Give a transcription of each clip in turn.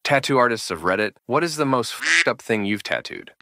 Tattoo artists of Reddit, what is the most f***ed up thing you've tattooed?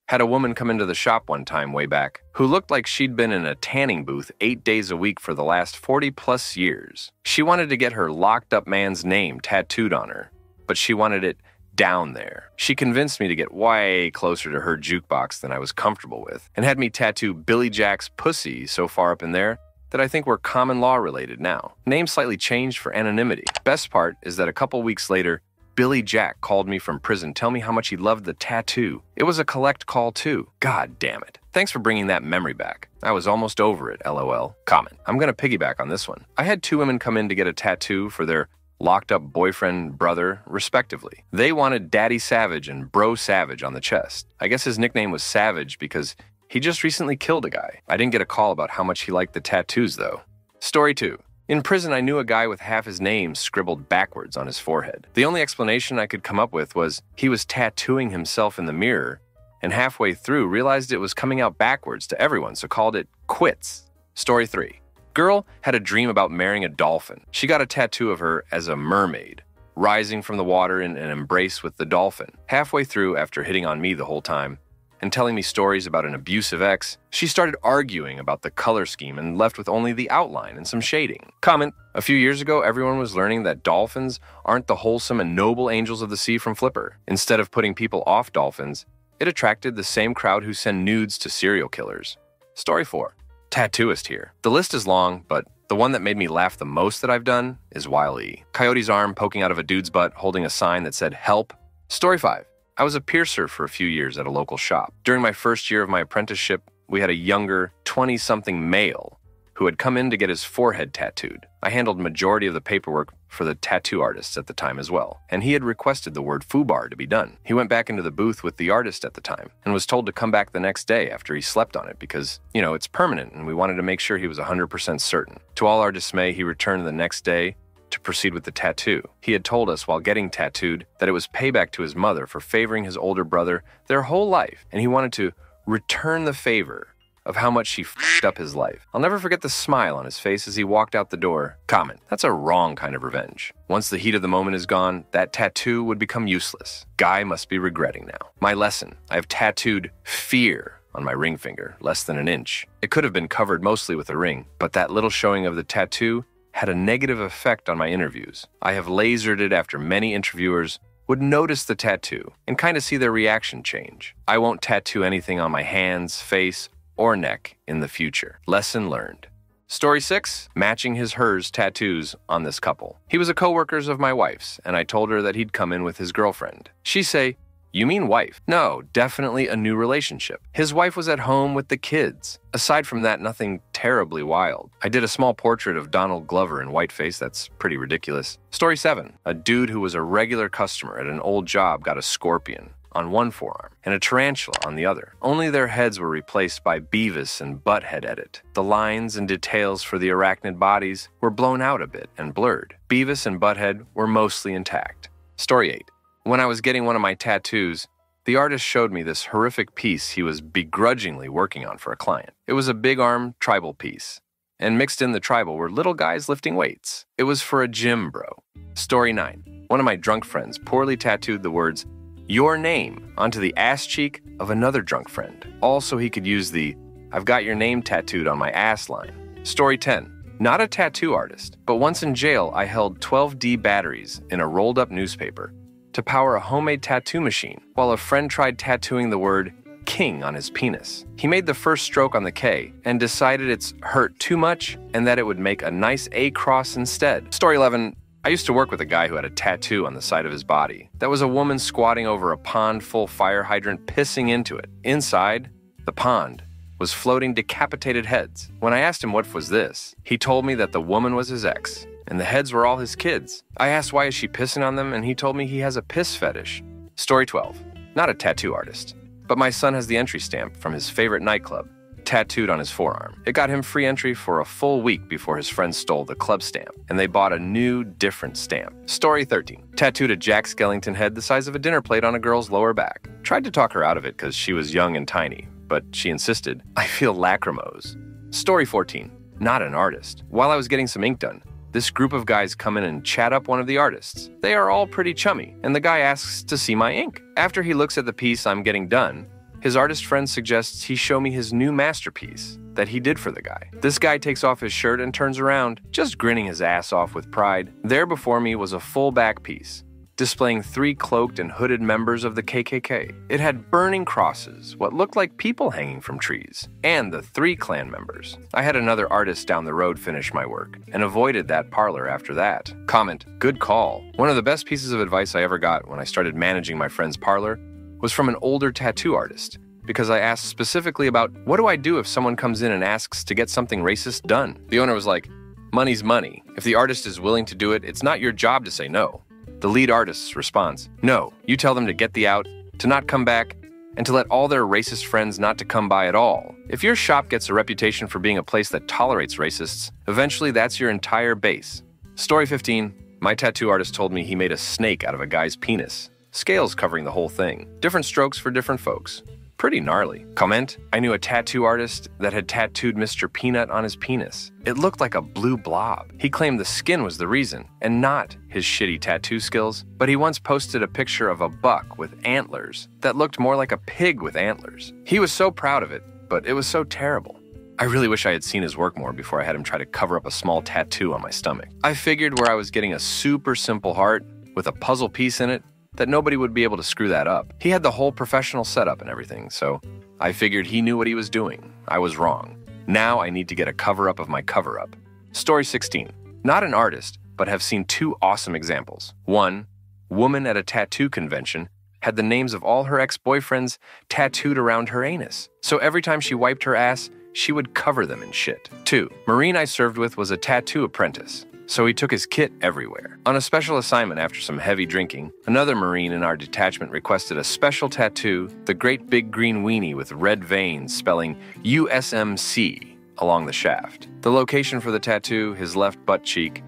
Had a woman come into the shop one time way back who looked like she'd been in a tanning booth 8 days a week for the last 40 plus years. She wanted to get her locked up man's name tattooed on her, but she wanted it down there. She convinced me to get way closer to her jukebox than I was comfortable with and had me tattoo Billy Jack's pussy so far up in there that I think we're common law related now. Name slightly changed for anonymity. Best part is that a couple weeks later, Billy Jack called me from prison, tell me how much he loved the tattoo. It was a collect call too. God damn it. Thanks for bringing that memory back. I was almost over it, LOL. Comment. I'm gonna piggyback on this one. I had 2 women come in to get a tattoo for their locked up boyfriend, brother, respectively. They wanted Daddy Savage and Bro Savage on the chest. I guess his nickname was Savage because he just recently killed a guy. I didn't get a call about how much he liked the tattoos though. Story 2. In prison, I knew a guy with half his name scribbled backwards on his forehead. The only explanation I could come up with was he was tattooing himself in the mirror and halfway through realized it was coming out backwards to everyone, so called it quits. Story 3. Girl had a dream about marrying a dolphin. She got a tattoo of her as a mermaid, rising from the water in an embrace with the dolphin. Halfway through, after hitting on me the whole time and telling me stories about an abusive ex, she started arguing about the color scheme and left with only the outline and some shading. Comment. A few years ago, everyone was learning that dolphins aren't the wholesome and noble angels of the sea from Flipper. Instead of putting people off dolphins, it attracted the same crowd who send nudes to serial killers. Story 4. Tattooist here. The list is long, but the one that made me laugh the most that I've done is Wile E. Coyote's arm poking out of a dude's butt holding a sign that said, "Help." Story 5. I was a piercer for a few years at a local shop. During my first year of my apprenticeship, we had a younger, 20-something male who had come in to get his forehead tattooed. I handled majority of the paperwork for the tattoo artists at the time as well, and he had requested the word FUBAR to be done. He went back into the booth with the artist at the time and was told to come back the next day after he slept on it because, it's permanent and we wanted to make sure he was 100% certain. To all our dismay, he returned the next day to proceed with the tattoo. He had told us while getting tattooed that it was payback to his mother for favoring his older brother their whole life, and he wanted to return the favor of how much she f***ed up his life. I'll never forget the smile on his face as he walked out the door. Comment. That's a wrong kind of revenge. Once the heat of the moment is gone, that tattoo would become useless. Guy must be regretting now. My lesson. I have tattooed fear on my ring finger, less than an inch. It could have been covered mostly with a ring, but that little showing of the tattoo had a negative effect on my interviews. I have lasered it after many interviewers would notice the tattoo and kind of see their reaction change. I won't tattoo anything on my hands, face, or neck in the future. Lesson learned. Story 6. Matching hers tattoos on this couple. He was a co-worker's of my wife's, and I told her that he'd come in with his girlfriend. She say, "You mean wife?" No, definitely a new relationship. His wife was at home with the kids. Aside from that, nothing terribly wild. I did a small portrait of Donald Glover in whiteface. That's pretty ridiculous. Story 7. A dude who was a regular customer at an old job got a scorpion on one forearm and a tarantula on the other. Only their heads were replaced by Beavis and Butthead edit. The lines and details for the arachnid bodies were blown out a bit and blurred. Beavis and Butthead were mostly intact. Story 8. When I was getting one of my tattoos, the artist showed me this horrific piece he was begrudgingly working on for a client. It was a big arm tribal piece, and mixed in the tribal were little guys lifting weights. It was for a gym bro. Story 9. One of my drunk friends poorly tattooed the words, "Your name," onto the ass cheek of another drunk friend. Also, he could use the, "I've got your name tattooed on my ass" line. Story 10. Not a tattoo artist, but once in jail, I held 12D batteries in a rolled up newspaper to power a homemade tattoo machine while a friend tried tattooing the word "king" on his penis. He made the first stroke on the K and decided it's hurt too much and that it would make a nice A cross instead. Story 11. I used to work with a guy who had a tattoo on the side of his body. That was a woman squatting over a pond full fire hydrant pissing into it. Inside the pond was floating decapitated heads. When I asked him what was this, he told me that the woman was his ex and the heads were all his kids. I asked why is she pissing on them and he told me he has a piss fetish. Story 12. Not a tattoo artist, but my son has the entry stamp from his favorite nightclub tattooed on his forearm. It got him free entry for a full week before his friends stole the club stamp, and they bought a new, different stamp. Story 13. Tattooed a Jack Skellington head the size of a dinner plate on a girl's lower back. Tried to talk her out of it because she was young and tiny, but she insisted. I feel lacrimose. Story 14. Not an artist. While I was getting some ink done, this group of guys come in and chat up one of the artists. They are all pretty chummy, and the guy asks to see my ink. After he looks at the piece I'm getting done, his artist friend suggests he show me his new masterpiece that he did for the guy. This guy takes off his shirt and turns around, just grinning his ass off with pride. There before me was a full back piece, displaying 3 cloaked and hooded members of the KKK. It had burning crosses, what looked like people hanging from trees, and the 3 Klan members. I had another artist down the road finish my work, and avoided that parlor after that. Comment, good call. One of the best pieces of advice I ever got when I started managing my friend's parlor was from an older tattoo artist, because I asked specifically about, what do I do if someone comes in and asks to get something racist done? The owner was like, money's money. If the artist is willing to do it, it's not your job to say no. The lead artist's response, no, you tell them to get the out, to not come back, and to let all their racist friends not to come by at all. If your shop gets a reputation for being a place that tolerates racists, eventually that's your entire base. Story 15, my tattoo artist told me he made a snake out of a guy's penis. Scales covering the whole thing. Different strokes for different folks. Pretty gnarly. Comment, I knew a tattoo artist that had tattooed Mr. Peanut on his penis. It looked like a blue blob. He claimed the skin was the reason, and not his shitty tattoo skills, but he once posted a picture of a buck with antlers that looked more like a pig with antlers. He was so proud of it, but it was so terrible. I really wish I had seen his work more before I had him try to cover up a small tattoo on my stomach. I figured where I was getting a super simple heart with a puzzle piece in it, that nobody would be able to screw that up. He had the whole professional setup and everything, so I figured he knew what he was doing. I was wrong. Now I need to get a cover-up of my cover-up. Story 16. Not an artist, but have seen 2 awesome examples. 1, woman at a tattoo convention had the names of all her ex-boyfriends tattooed around her anus. So every time she wiped her ass, she would cover them in shit. 2, Marine I served with was a tattoo apprentice, so he took his kit everywhere. On a special assignment after some heavy drinking, another Marine in our detachment requested a special tattoo, the great big green weenie with red veins spelling USMC along the shaft. The location for the tattoo, his left butt cheek.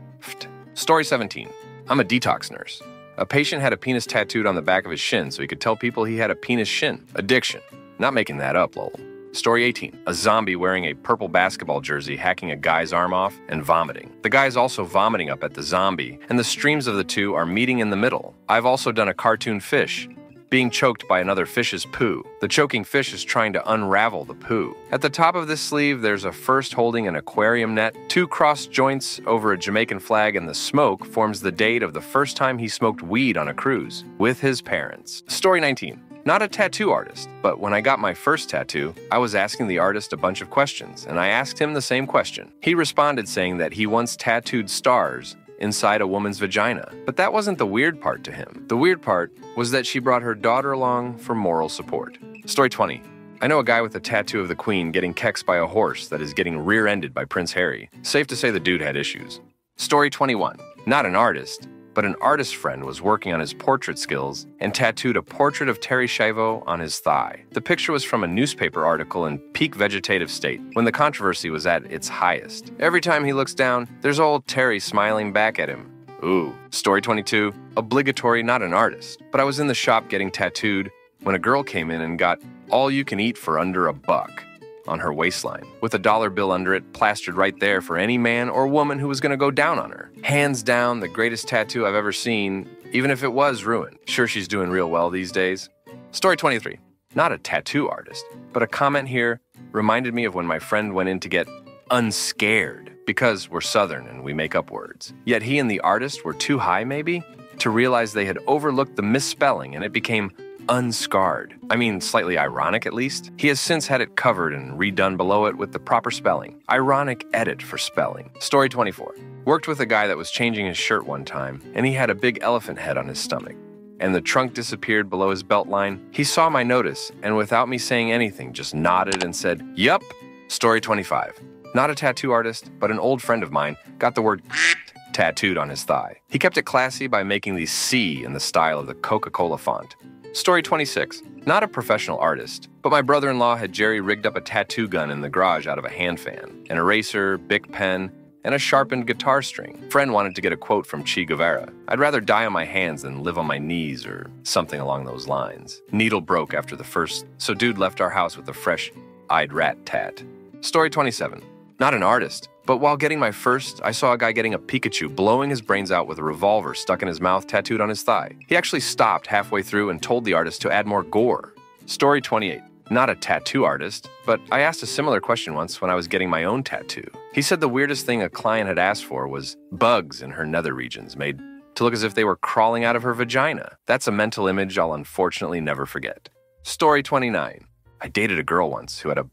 Story 17. I'm a detox nurse. A patient had a penis tattooed on the back of his shin so he could tell people he had a penis shin. Addiction. Not making that up, lol. Story 18. A zombie wearing a purple basketball jersey hacking a guy's arm off and vomiting. The guy's also vomiting up at the zombie, and the streams of the two are meeting in the middle. I've also done a cartoon fish being choked by another fish's poo. The choking fish is trying to unravel the poo. At the top of this sleeve, there's a first holding an aquarium net, 2 cross joints over a Jamaican flag, and the smoke forms the date of the first time he smoked weed on a cruise with his parents. Story 19. Not a tattoo artist, but when I got my first tattoo, I was asking the artist a bunch of questions, and I asked him the same question. He responded saying that he once tattooed stars inside a woman's vagina. But that wasn't the weird part to him. The weird part was that she brought her daughter along for moral support. Story 20. I know a guy with a tattoo of the Queen getting kexed by a horse that is getting rear-ended by Prince Harry. Safe to say the dude had issues. Story 21. Not an artist, but an artist friend was working on his portrait skills and tattooed a portrait of Terry Schiavo on his thigh. The picture was from a newspaper article in peak vegetative state, when the controversy was at its highest. Every time he looks down, there's old Terry smiling back at him. Ooh. Story 22. Obligatory, not an artist, but I was in the shop getting tattooed when a girl came in and got all you can eat for under $1 on her waistline, with a dollar bill under it plastered right there for any man or woman who was going to go down on her. Hands down, the greatest tattoo I've ever seen, even if it was ruined. Sure, she's doing real well these days. Story 23. Not a tattoo artist, but a comment here reminded me of when my friend went in to get unscared, because we're Southern and we make up words. Yet he and the artist were too high, maybe, to realize they had overlooked the misspelling and it became unscarred. I mean, slightly ironic at least. He has since had it covered and redone below it with the proper spelling. Ironic edit for spelling. Story 24. Worked with a guy that was changing his shirt one time, and he had a big elephant head on his stomach, and the trunk disappeared below his belt line. He saw my notice, and without me saying anything, just nodded and said, "Yup." Story 25. Not a tattoo artist, but an old friend of mine got the word tattooed on his thigh. He kept it classy by making the C in the style of the Coca-Cola font. Story 26. Not a professional artist, but my brother-in-law had jerry-rigged up a tattoo gun in the garage out of a hand fan, an eraser, Bic pen, and a sharpened guitar string. Friend wanted to get a quote from Che Guevara. I'd rather die on my hands than live on my knees or something along those lines. Needle broke after the first, so dude left our house with a fresh eyed rat tat. Story 27. not an artist. But while getting my first, I saw a guy getting a Pikachu blowing his brains out with a revolver stuck in his mouth tattooed on his thigh. He actually stopped halfway through and told the artist to add more gore. Story 28. Not a tattoo artist, but I asked a similar question once when I was getting my own tattoo. He said the weirdest thing a client had asked for was bugs in her nether regions made to look as if they were crawling out of her vagina. That's a mental image I'll unfortunately never forget. Story 29. I dated a girl once who had a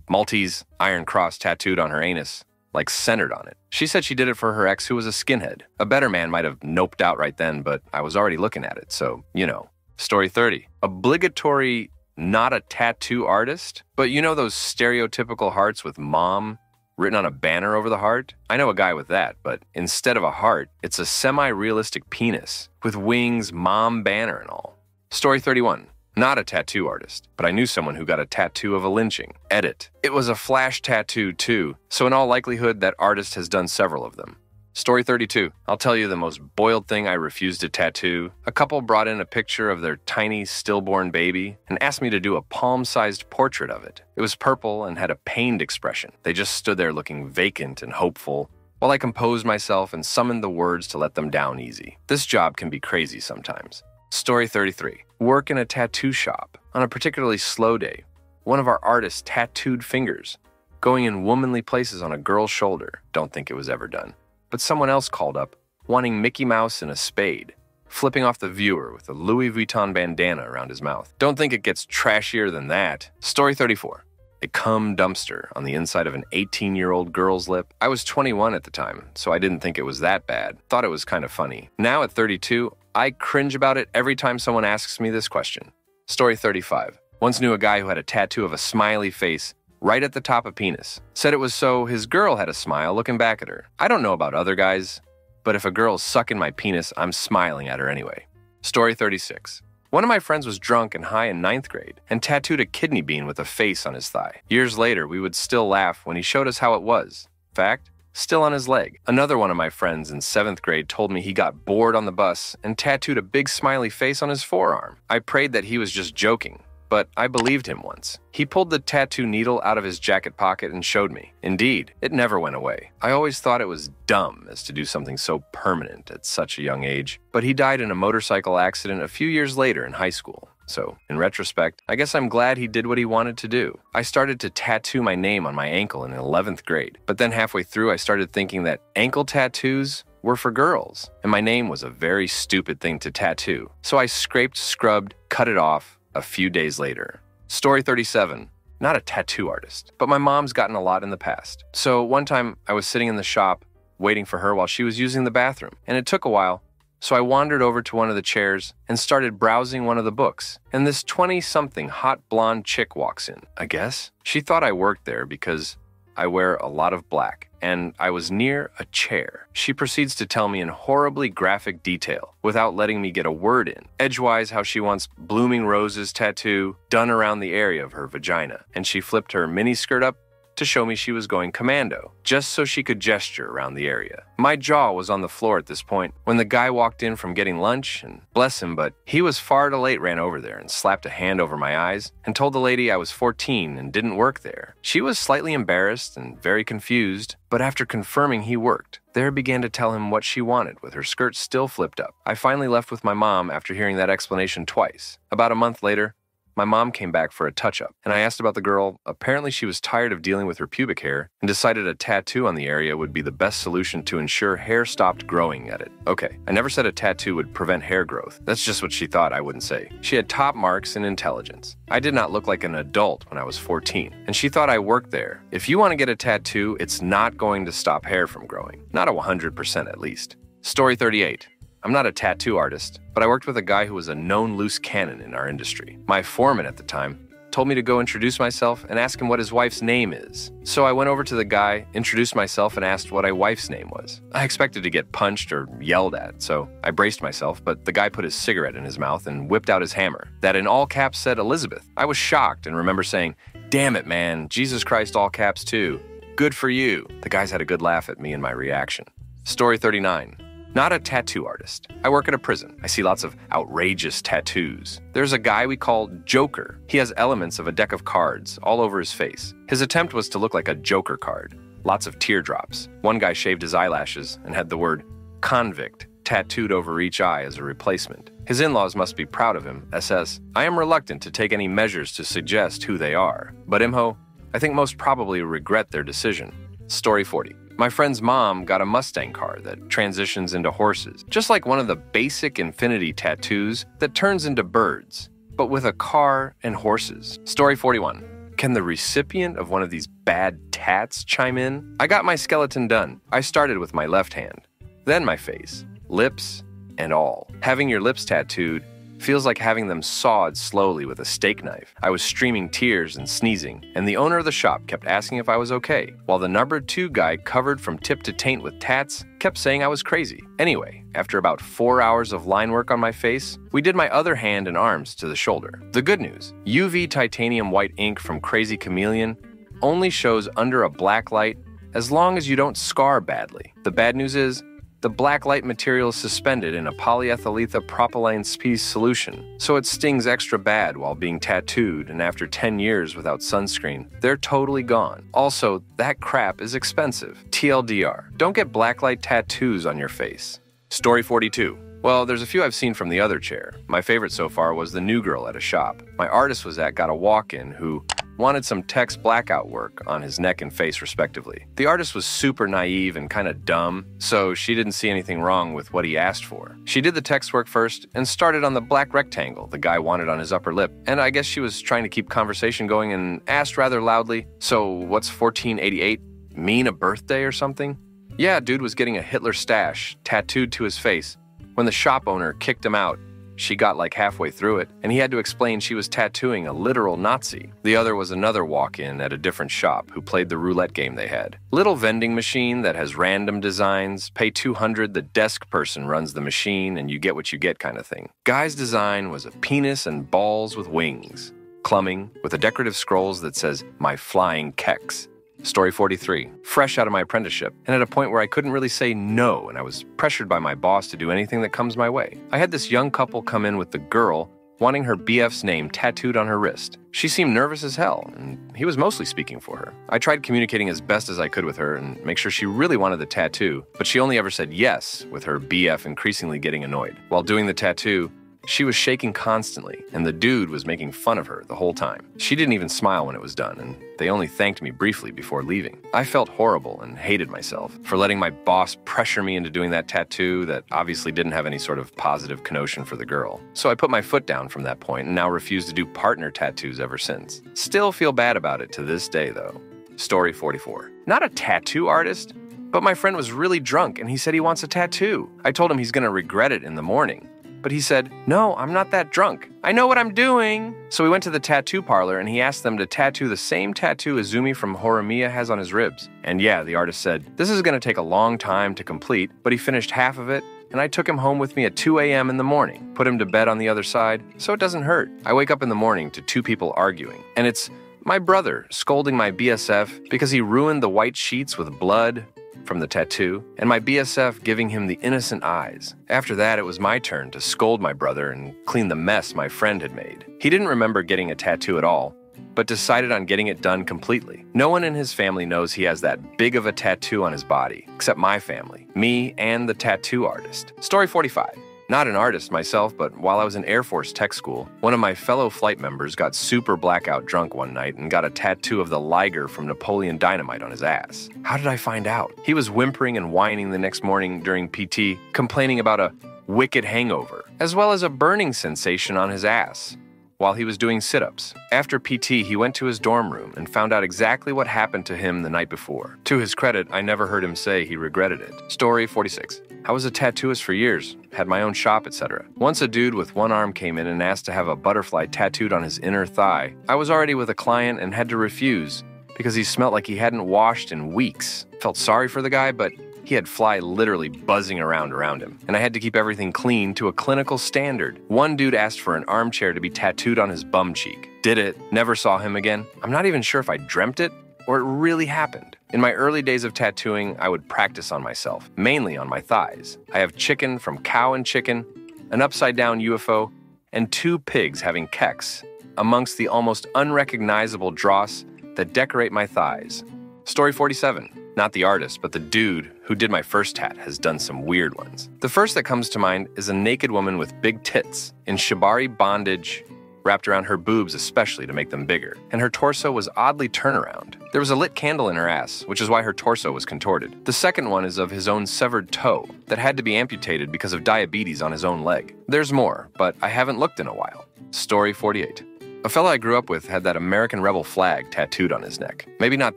Maltese iron cross tattooed on her anus, like centered on it. She said she did it for her ex who was a skinhead. A better man might have noped out right then, but I was already looking at it, so, you know. Story 30. Obligatory not a tattoo artist, but you know those stereotypical hearts with mom written on a banner over the heart? I know a guy with that, but instead of a heart, it's a semi-realistic penis with wings, mom banner and all. Story 31. Not a tattoo artist, but I knew someone who got a tattoo of a lynching. Edit. It was a flash tattoo too, so in all likelihood that artist has done several of them. Story 32. I'll tell you the most boiled thing I refused to tattoo. A couple brought in a picture of their tiny stillborn baby and asked me to do a palm-sized portrait of it. It was purple and had a pained expression. They just stood there looking vacant and hopeful, while I composed myself and summoned the words to let them down easy. This job can be crazy sometimes. Story 33. Work in a tattoo shop. On a particularly slow day, one of our artists tattooed fingers, going in womanly places on a girl's shoulder. Don't think it was ever done. But someone else called up, wanting Mickey Mouse and a spade, flipping off the viewer with a Louis Vuitton bandana around his mouth. Don't think it gets trashier than that. Story 34. A cum dumpster on the inside of an 18-year-old girl's lip. I was 21 at the time, so I didn't think it was that bad. Thought it was kind of funny. Now at 32, I cringe about it every time someone asks me this question. Story 35. Once knew a guy who had a tattoo of a smiley face right at the top of penis. Said it was so his girl had a smile looking back at her. I don't know about other guys, but if a girl's sucking my penis, I'm smiling at her anyway. Story 36. One of my friends was drunk and high in 9th grade and tattooed a kidney bean with a face on his thigh. Years later, we would still laugh when he showed us how it was. Fact, still on his leg. Another one of my friends in 7th grade told me he got bored on the bus and tattooed a big smiley face on his forearm. I prayed that he was just joking, but I believed him once. He pulled the tattoo needle out of his jacket pocket and showed me. Indeed, it never went away. I always thought it was dumb as to do something so permanent at such a young age, but he died in a motorcycle accident a few years later in high school. So, in retrospect, I guess I'm glad he did what he wanted to do. I started to tattoo my name on my ankle in 11th grade, but then halfway through I started thinking that ankle tattoos were for girls, and my name was a very stupid thing to tattoo. So I scraped, scrubbed, cut it off a few days later. Story 37. Not a tattoo artist, but my mom's gotten a lot in the past. So one time I was sitting in the shop waiting for her while she was using the bathroom, and it took a while. So I wandered over to one of the chairs and started browsing one of the books. And this 20-something hot blonde chick walks in, I guess. She thought I worked there because I wear a lot of black, and I was near a chair. She proceeds to tell me in horribly graphic detail, without letting me get a word in, edgewise how she wants blooming roses tattoo done around the area of her vagina, and she flipped her miniskirt up to show me she was going commando, just so she could gesture around the area. My jaw was on the floor at this point when the guy walked in from getting lunch, and bless him, but he was far too late, ran over there and slapped a hand over my eyes and told the lady I was 14 and didn't work there. She was slightly embarrassed and very confused, but after confirming he worked, there began to tell him what she wanted with her skirt still flipped up. I finally left with my mom after hearing that explanation twice. About a month later, my mom came back for a touch-up, and I asked about the girl. Apparently she was tired of dealing with her pubic hair and decided a tattoo on the area would be the best solution to ensure hair stopped growing at it. Okay, I never said a tattoo would prevent hair growth. That's just what she thought I wouldn't say. She had top marks in intelligence. I did not look like an adult when I was 14, and she thought I worked there. If you want to get a tattoo, it's not going to stop hair from growing. Not a 100% at least. Story 38. I'm not a tattoo artist, but I worked with a guy who was a known loose cannon in our industry. My foreman at the time told me to go introduce myself and ask him what his wife's name is. So I went over to the guy, introduced myself, and asked what my wife's name was. I expected to get punched or yelled at, so I braced myself, but the guy put his cigarette in his mouth and whipped out his hammer. That in all caps said Elizabeth. I was shocked and remember saying, "Damn it, man, Jesus Christ, all caps too. Good for you." The guys had a good laugh at me and my reaction. Story 39. Not a tattoo artist. I work at a prison. I see lots of outrageous tattoos. There's a guy we call Joker. He has elements of a deck of cards all over his face. His attempt was to look like a Joker card. lots of teardrops. One guy shaved his eyelashes and had the word convict tattooed over each eye as a replacement. His in-laws must be proud of him. SS, I am reluctant to take any measures to suggest who they are, but Imho, I think most probably regret their decision. Story 40. My friend's mom got a Mustang car that transitions into horses, just like one of the basic infinity tattoos that turns into birds, but with a car and horses. Story 41. Can the recipient of one of these bad tats chime in? I got my skeleton done. I started with my left hand, then my face, lips, and all. Having your lips tattooed feels like having them sawed slowly with a steak knife. I was streaming tears and sneezing, and the owner of the shop kept asking if I was okay, while the number 2 guy covered from tip to taint with tats kept saying I was crazy. Anyway, after about 4 hours of line work on my face, we did my other hand and arms to the shoulder. The good news, UV titanium white ink from Crazy Chameleon only shows under a black light as long as you don't scar badly. The bad news is, the black light material is suspended in a polyethylene propylene species solution, so it stings extra bad while being tattooed, and after 10 years without sunscreen, they're totally gone. Also, that crap is expensive. TLDR, don't get blacklight tattoos on your face. Story 42. Well, there's a few I've seen from the other chair. My favorite so far was the new girl at a shop my artist was at got a walk-in who wanted some text blackout work on his neck and face respectively. The artist was super naive and kind of dumb, so she didn't see anything wrong with what he asked for. She did the text work first and started on the black rectangle the guy wanted on his upper lip, and I guess she was trying to keep conversation going and asked rather loudly, so what's 1488? Mean a birthday or something? Yeah, dude was getting a Hitler stash tattooed to his face. When the shop owner kicked him out, she got like halfway through it, and he had to explain she was tattooing a literal Nazi. The other was another walk-in at a different shop who played the roulette game they had. Little vending machine that has random designs, pay $200, the desk person runs the machine, and you get what you get kind of thing. Guy's design was a penis and balls with wings, clumbing, with a decorative scrolls that says, "My Flying Kex." Story 43. Fresh out of my apprenticeship, and at a point where I couldn't really say no, and I was pressured by my boss to do anything that comes my way. I had this young couple come in with the girl wanting her BF's name tattooed on her wrist. She seemed nervous as hell, and he was mostly speaking for her. I tried communicating as best as I could with her and make sure she really wanted the tattoo, but she only ever said yes, with her BF increasingly getting annoyed. While doing the tattoo, she was shaking constantly, and the dude was making fun of her the whole time. She didn't even smile when it was done, and they only thanked me briefly before leaving. I felt horrible and hated myself for letting my boss pressure me into doing that tattoo that obviously didn't have any sort of positive connotation for the girl. So I put my foot down from that point and now refuse to do partner tattoos ever since. Still feel bad about it to this day, though. Story 44. Not a tattoo artist, but my friend was really drunk and he said he wants a tattoo. I told him he's gonna regret it in the morning. But he said, "No, I'm not that drunk. I know what I'm doing." So we went to the tattoo parlor and he asked them to tattoo the same tattoo Izumi from Horimiya has on his ribs. And yeah, the artist said, this is going to take a long time to complete, but he finished half of it, and I took him home with me at 2 a.m. in the morning, put him to bed on the other side, so it doesn't hurt. I wake up in the morning to 2 people arguing, and it's my brother scolding my BSF because he ruined the white sheets with blood from the tattoo, and my BSF giving him the innocent eyes. After that, it was my turn to scold my brother and clean the mess my friend had made. He didn't remember getting a tattoo at all, but decided on getting it done completely. No one in his family knows he has that big of a tattoo on his body, except my family, me and the tattoo artist. Story 45. Not an artist myself, but while I was in Air Force tech school, one of my fellow flight members got super blackout drunk one night and got a tattoo of the Liger from Napoleon Dynamite on his ass. How did I find out? He was whimpering and whining the next morning during PT, complaining about a wicked hangover, as well as a burning sensation on his ass while he was doing sit-ups. After PT, he went to his dorm room and found out exactly what happened to him the night before. To his credit, I never heard him say he regretted it. Story 46. I was a tattooist for years, had my own shop, etc. Once a dude with one arm came in and asked to have a butterfly tattooed on his inner thigh. I was already with a client and had to refuse because he smelled like he hadn't washed in weeks. Felt sorry for the guy, but he had fly literally buzzing around him, and I had to keep everything clean to a clinical standard. One dude asked for an armchair to be tattooed on his bum cheek. Did it, never saw him again. I'm not even sure if I dreamt it or it really happened. In my early days of tattooing, I would practice on myself, mainly on my thighs. I have chicken from Cow and Chicken, an upside-down UFO, and 2 pigs having Kex amongst the almost unrecognizable dross that decorate my thighs. Story 47. Not the artist, but the dude who did my first tat has done some weird ones. The first that comes to mind is a naked woman with big tits in shibari bondage wrapped around her boobs especially to make them bigger, and her torso was oddly turnaround. There was a lit candle in her ass, which is why her torso was contorted. The second one is of his own severed toe that had to be amputated because of diabetes on his own leg. There's more, but I haven't looked in a while. Story 48. A fella I grew up with had that American rebel flag tattooed on his neck. Maybe not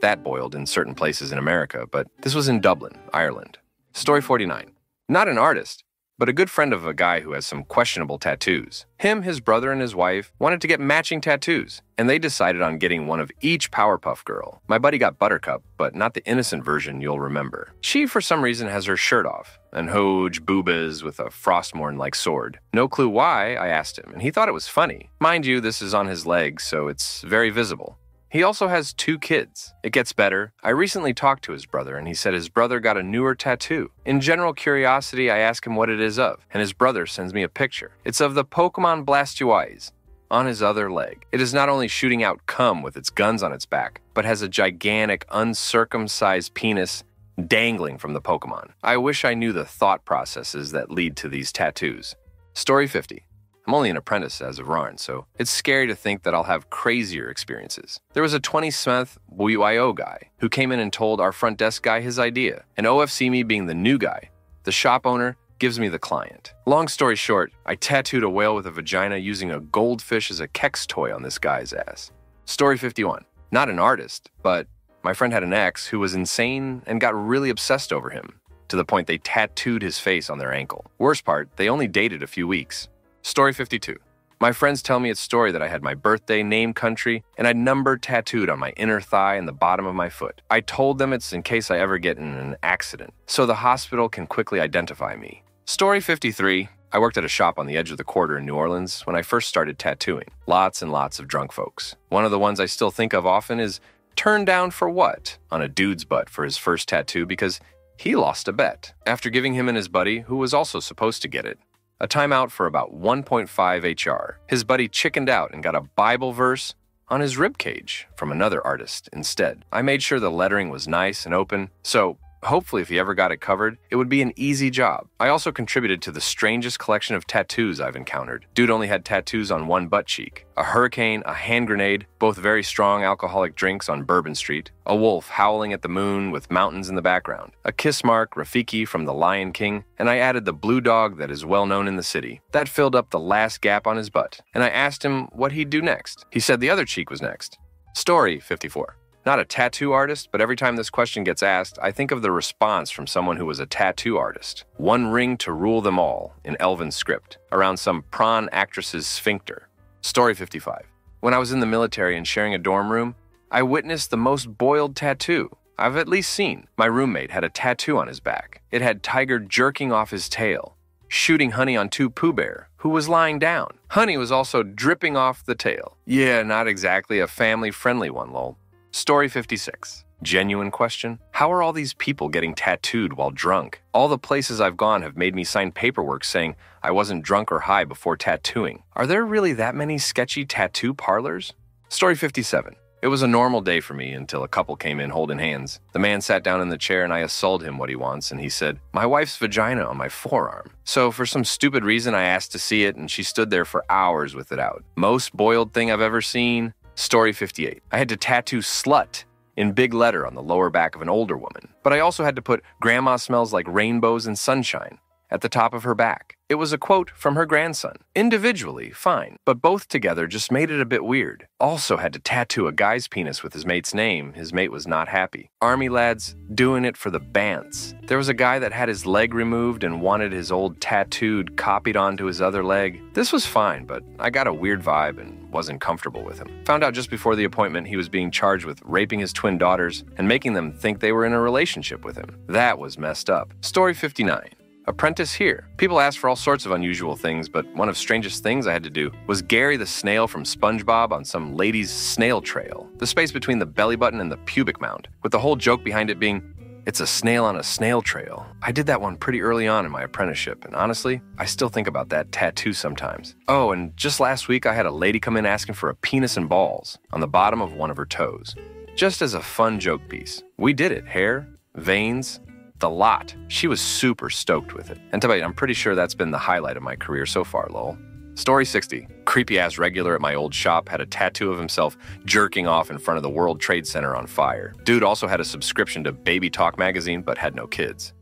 that boiled in certain places in America, but this was in Dublin, Ireland. Story 49. Not an artist, but a good friend of a guy who has some questionable tattoos. Him, his brother, and his wife wanted to get matching tattoos, and they decided on getting one of each Powerpuff Girl. My buddy got Buttercup, but not the innocent version you'll remember. She, for some reason, has her shirt off, and huge boobas with a Frostmourne-like sword. No clue why, I asked him, and he thought it was funny. Mind you, this is on his leg, so it's very visible. He also has 2 kids. It gets better. I recently talked to his brother, and he said his brother got a newer tattoo. In general curiosity, I ask him what it is of, and his brother sends me a picture. It's of the Pokemon Blastoise on his other leg. It is not only shooting out cum with its guns on its back, but has a gigantic, uncircumcised penis dangling from the Pokemon. I wish I knew the thought processes that lead to these tattoos. Story 50. I'm only an apprentice as of Rarn, so it's scary to think that I'll have crazier experiences. There was a 20-Smith BYO guy who came in and told our front desk guy his idea, and OFC me being the new guy, the shop owner gives me the client. Long story short, I tattooed a whale with a vagina using a goldfish as a Kex toy on this guy's ass. Story 51. Not an artist, but my friend had an ex who was insane and got really obsessed over him, to the point they tattooed his face on their ankle. Worst part, they only dated a few weeks. Story 52. My friends tell me it's story that I had my birthday, name, country, and a number tattooed on my inner thigh and the bottom of my foot. I told them it's in case I ever get in an accident, so the hospital can quickly identify me. Story 53. I worked at a shop on the edge of the quarter in New Orleans when I first started tattooing. Lots and lots of drunk folks. One of the ones I still think of often is turned down for what on a dude's butt for his first tattoo because he lost a bet after giving him and his buddy, who was also supposed to get it, a timeout for about 1.5 HR. His buddy chickened out and got a Bible verse on his ribcage from another artist instead. I made sure the lettering was nice and open, so hopefully if he ever got it covered, it would be an easy job. I also contributed to the strangest collection of tattoos I've encountered. Dude only had tattoos on one butt cheek. A hurricane, a hand grenade, both very strong alcoholic drinks on Bourbon Street, a wolf howling at the moon with mountains in the background, a kiss mark, Rafiki from The Lion King, and I added the blue dog that is well known in the city. That filled up the last gap on his butt, and I asked him what he'd do next. He said the other cheek was next. Story 54. Not a tattoo artist, but every time this question gets asked, I think of the response from someone who was a tattoo artist. One ring to rule them all in Elven script, around some prawn actress's sphincter. Story 55. When I was in the military and sharing a dorm room, I witnessed the most boiled tattoo I've at least seen. My roommate had a tattoo on his back. It had Tiger jerking off his tail, shooting honey on two Pooh Bear, who was lying down. Honey was also dripping off the tail. Yeah, not exactly a family-friendly one, lol. Story 56. Genuine question. How are all these people getting tattooed while drunk? All the places I've gone have made me sign paperwork saying I wasn't drunk or high before tattooing. Are there really that many sketchy tattoo parlors? Story 57. It was a normal day for me until a couple came in holding hands. The man sat down in the chair and I assaulted him what he wants, and he said, "My wife's vagina on my forearm." So for some stupid reason I asked to see it and she stood there for hours with it out. Most boiled thing I've ever seen. Story 58. I had to tattoo slut in big letter on the lower back of an older woman, but I also had to put "Grandma smells like rainbows and sunshine" at the top of her back. It was a quote from her grandson. Individually, fine, but both together just made it a bit weird. Also had to tattoo a guy's penis with his mate's name. His mate was not happy. Army lads doing it for the bants. There was a guy that had his leg removed and wanted his old tattooed copied onto his other leg. This was fine, but I got a weird vibe and wasn't comfortable with him. Found out just before the appointment he was being charged with raping his twin daughters and making them think they were in a relationship with him. That was messed up. Story 59. Apprentice here. People ask for all sorts of unusual things, but one of the strangest things I had to do was Gary the snail from SpongeBob on some lady's snail trail, the space between the belly button and the pubic mound, with the whole joke behind it being, it's a snail on a snail trail. I did that one pretty early on in my apprenticeship, and honestly, I still think about that tattoo sometimes. Oh, and just last week I had a lady come in asking for a penis and balls on the bottom of one of her toes, just as a fun joke piece. We did it, hair, Veins, the lot. She was super stoked with it. And I'm pretty sure that's been the highlight of my career so far, lol. Story 60. Creepy-ass regular at my old shop had a tattoo of himself jerking off in front of the World Trade Center on fire. Dude also had a subscription to Baby Talk magazine but had no kids.